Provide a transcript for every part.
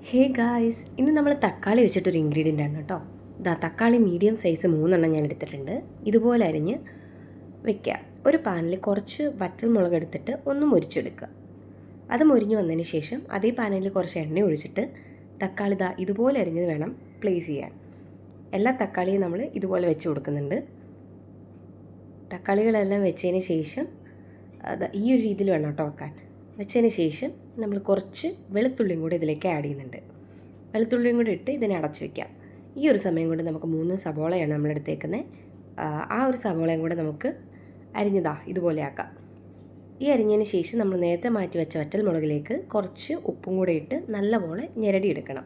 Hey guys, ഇന്ന് നമ്മൾ തക്കാളി വെച്ചിട്ടൊരു ഇൻഗ്രീഡിയൻ്റ് ആണ് കേട്ടോ. തക്കാളി മീഡിയം സൈസ് 3 ഞാൻ എടുത്തിട്ടുണ്ട്. ഇതുപോലെ അരിഞ്ഞ് വെക്കുക. ഒരു പാനിൽ കുറച്ച് വറ്റൽമുളക് എടുത്തിട്ട് ഒന്ന് മുരിച്ചെടുക്കുക. അത് മുരിഞ്ഞ് വന്നതിന് ശേഷം അതേ പാനിൽ കുറച്ച് എണ്ണ ഒഴിച്ചിട്ട് തക്കാളി ഇതുപോലെ അരിഞ്ഞത് വേണം പ്ലേസ് ചെയ്യാൻ. എല്ലാ തക്കാളിയും നമ്മൾ ഇതുപോലെ വെച്ച് കൊടുക്കുന്നുണ്ട്. തക്കാളികളെല്ലാം വെച്ചതിന് ശേഷം ഈ ഒരു രീതിയിൽ വേണം കേട്ടോ വെക്കാൻ. വെച്ചതിന് ശേഷം നമ്മൾ കുറച്ച് വെളുത്തുള്ളിയും കൂടി ഇതിലേക്ക് ആഡ് ചെയ്യുന്നുണ്ട്. വെളുത്തുള്ളിയും കൂടി ഇട്ട് ഇതിനെ അടച്ചു വയ്ക്കാം. ഈ ഒരു സമയം കൊണ്ട് നമുക്ക് 3 സവോളയാണ് നമ്മൾ എടുത്തേക്കുന്നത്. ആ ഒരു സവോളയും കൂടെ നമുക്ക് ഇതുപോലെ ആക്കാം. ഈ അരിഞ്ഞതിന് ശേഷം നമ്മൾ നേരത്തെ മാറ്റി വെച്ച വറ്റൽമുളകിലേക്ക് കുറച്ച് ഉപ്പും കൂടെ ഇട്ട് നല്ലപോലെ ഞെരടിയെടുക്കണം.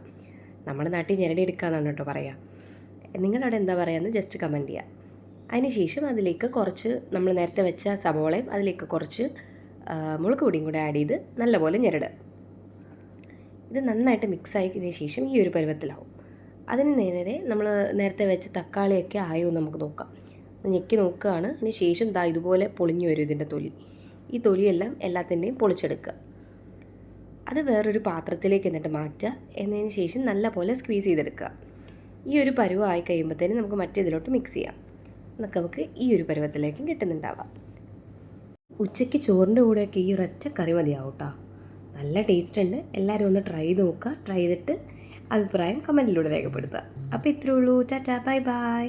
നമ്മുടെ നാട്ടിൽ ഞെരടിയെടുക്കാമെന്നാണ് കേട്ടോ പറയുക. നിങ്ങളുടെ അവിടെ എന്താ പറയുകയെന്ന് ജസ്റ്റ് കമൻറ്റ് ചെയ്യുക. അതിന് ശേഷം അതിലേക്ക് കുറച്ച് നമ്മൾ നേരത്തെ വെച്ച സവോളയും അതിലേക്ക് കുറച്ച് മുളക് പൊടിയും കൂടെ ആഡ് ചെയ്ത് നല്ലപോലെ ഞെരടുക. ഇത് നന്നായിട്ട് മിക്സ് ആയതിനു ശേഷം ഈ ഒരു പരുവത്തിലാവും. അതിന് നേരെ നമ്മൾ നേരത്തെ വെച്ച തക്കാളിയൊക്കെ ആയോ നമുക്ക് നോക്കാം. ഞെക്കി നോക്കുകയാണ്. അതിന് ശേഷം ഇതുപോലെ പൊളിഞ്ഞു വരും ഇതിൻ്റെ തൊലി. ഈ തൊലിയെല്ലാം എല്ലാത്തിൻ്റെയും പൊളിച്ചെടുക്കുക. അത് വേറൊരു പാത്രത്തിലേക്ക് എന്നിട്ട് മാറ്റുക. എന്നതിന് ശേഷം നല്ലപോലെ സ്ക്വീസ് ചെയ്തെടുക്കുക. ഈ ഒരു പരുവമായി കഴിയുമ്പോഴത്തേനും നമുക്ക് മറ്റേതിലോട്ട് മിക്സ് ചെയ്യാം. എന്നൊക്കെ നമുക്ക് ഈ ഒരു പരുവത്തിലേക്കും കിട്ടുന്നുണ്ടാവാം. ഉച്ചയ്ക്ക് ചോറിൻ്റെ കൂടെയൊക്കെ ഈ ഒരൊറ്റ കറി മതിയാവും കേട്ടോ. നല്ല ടേസ്റ്റ് ഉണ്ട്. എല്ലാവരും ഒന്ന് ട്രൈ ചെയ്ത് നോക്കുക. ട്രൈ ചെയ്തിട്ട് അഭിപ്രായം കമൻറ്റിലൂടെ രേഖപ്പെടുത്തുക. അപ്പോൾ ഇത്രയേ ഉള്ളൂ. Tata, bye bye.